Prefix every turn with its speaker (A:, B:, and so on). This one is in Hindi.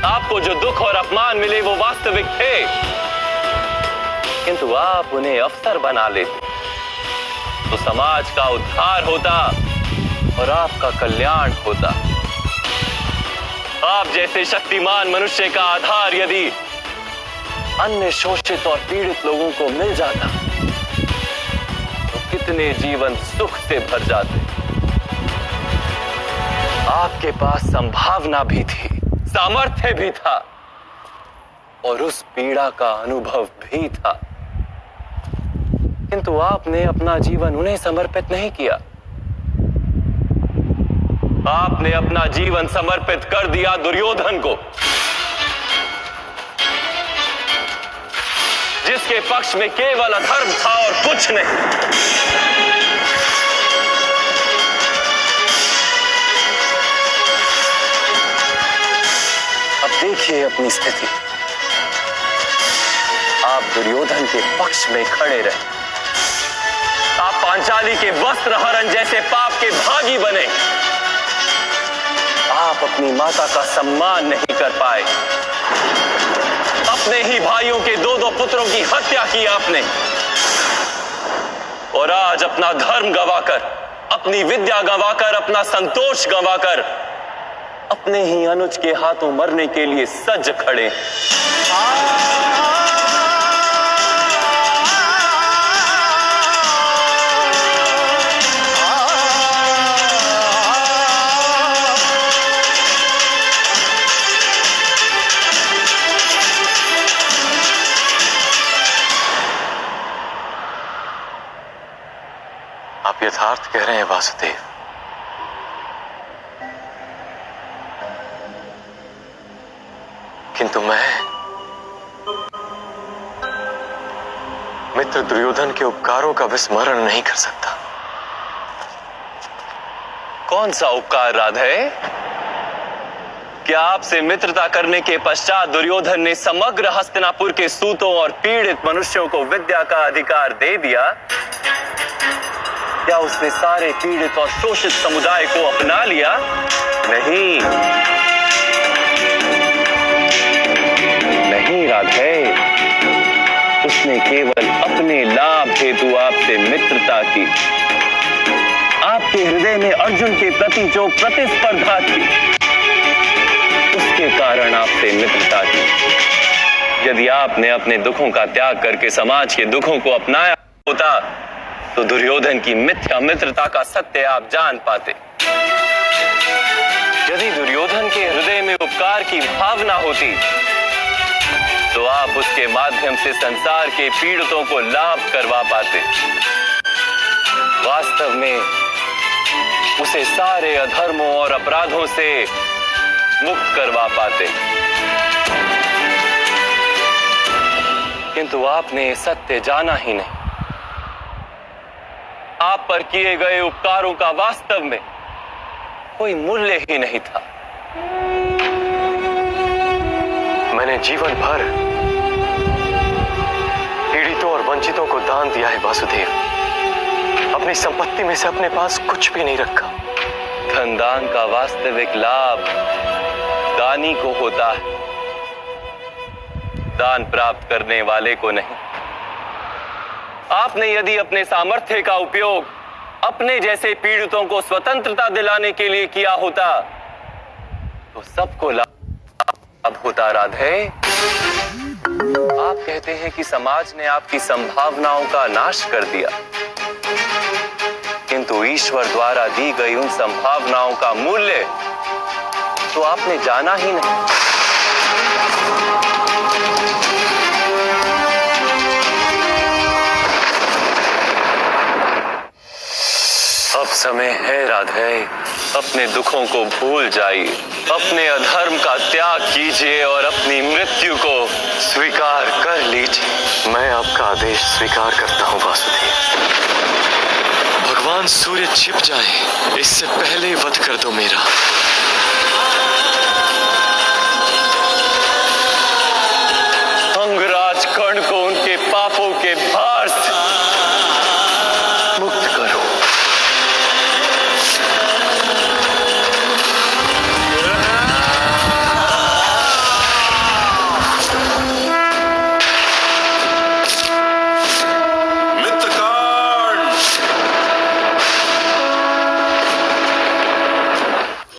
A: आपको जो दुख और अपमान मिले वो वास्तविक थे, किंतु आप उन्हें अवसर बना लेते तो समाज का उद्धार होता और आपका कल्याण होता। आप जैसे शक्तिमान मनुष्य का आधार यदि अन्य शोषित और पीड़ित लोगों को मिल जाता तो कितने जीवन सुख से भर जाते। आपके पास संभावना भी थी, सामर्थ्य भी था और उस पीड़ा का अनुभव भी था, किंतु आपने अपना जीवन उन्हें समर्पित नहीं किया। आपने अपना जीवन समर्पित कर दिया दुर्योधन को, जिसके पक्ष में केवल अधर्म था और कुछ नहीं। अब देखिए अपनी स्थिति। आप दुर्योधन के पक्ष में खड़े रहे, आप पांचाली के वस्त्र हरण जैसे पाप के भागी बने। आप अपनी माता का सम्मान नहीं कर पाए, अपने ही भाइयों के दो दो पुत्रों की हत्या की आपने, और आज अपना धर्म गंवाकर, अपनी विद्या गंवाकर, अपना संतोष गंवाकर अपने ही अनुज के हाथों मरने के लिए सज खड़े।
B: आप यथार्थ कह रहे हैं वासुदेव। किंतु मैं मित्र दुर्योधन के उपकारों का विस्मरण नहीं कर सकता।
A: कौन सा उपकार राधे? क्या आपसे मित्रता करने के पश्चात दुर्योधन ने समग्र हस्तिनापुर के सूतों और पीड़ित मनुष्यों को विद्या का अधिकार दे दिया? क्या उसने सारे पीड़ित और शोषित समुदाय को अपना लिया? नहीं, नहीं राधे, उसने केवल अपने लाभ हेतु आपसे मित्रता की। आपके हृदय में अर्जुन के प्रति जो प्रतिस्पर्धा थी, उसके कारण आपसे मित्रता की। यदि आपने अपने दुखों का त्याग करके समाज के दुखों को अपनाया होता तो दुर्योधन की मिथ्या मित्रता का सत्य आप जान पाते। यदि दुर्योधन के हृदय में उपकार की भावना होती तो आप उसके माध्यम से संसार के पीड़ितों को लाभ करवा पाते। वास्तव में उसे सारे अधर्मों और अपराधों से मुक्त करवा पाते, किंतु आपने सत्य जाना ही नहीं। आप पर किए गए उपकारों का वास्तव में कोई मूल्य ही नहीं था।
B: मैंने जीवन भर पीड़ितों और वंचितों को दान दिया है वासुदेव। अपनी संपत्ति में से अपने पास कुछ भी नहीं रखा।
A: धन दान का वास्तविक लाभ दानी को होता है, दान प्राप्त करने वाले को नहीं। आपने यदि अपने सामर्थ्य का उपयोग अपने जैसे पीड़ितों को स्वतंत्रता दिलाने के लिए किया होता तो सबको लाभ होता राधे। आप कहते हैं कि समाज ने आपकी संभावनाओं का नाश कर दिया, किंतु ईश्वर द्वारा दी गई उन संभावनाओं का मूल्य तो आपने जाना ही नहीं। अब समय है राधे, अपने दुखों को भूल जाइए, अपने अधर्म का त्याग कीजिए और अपनी मृत्यु को स्वीकार कर लीजिए।
B: मैं आपका आदेश स्वीकार करता हूं वासुदेव। भगवान सूर्य छिप जाए इससे पहले वध कर दो मेरा।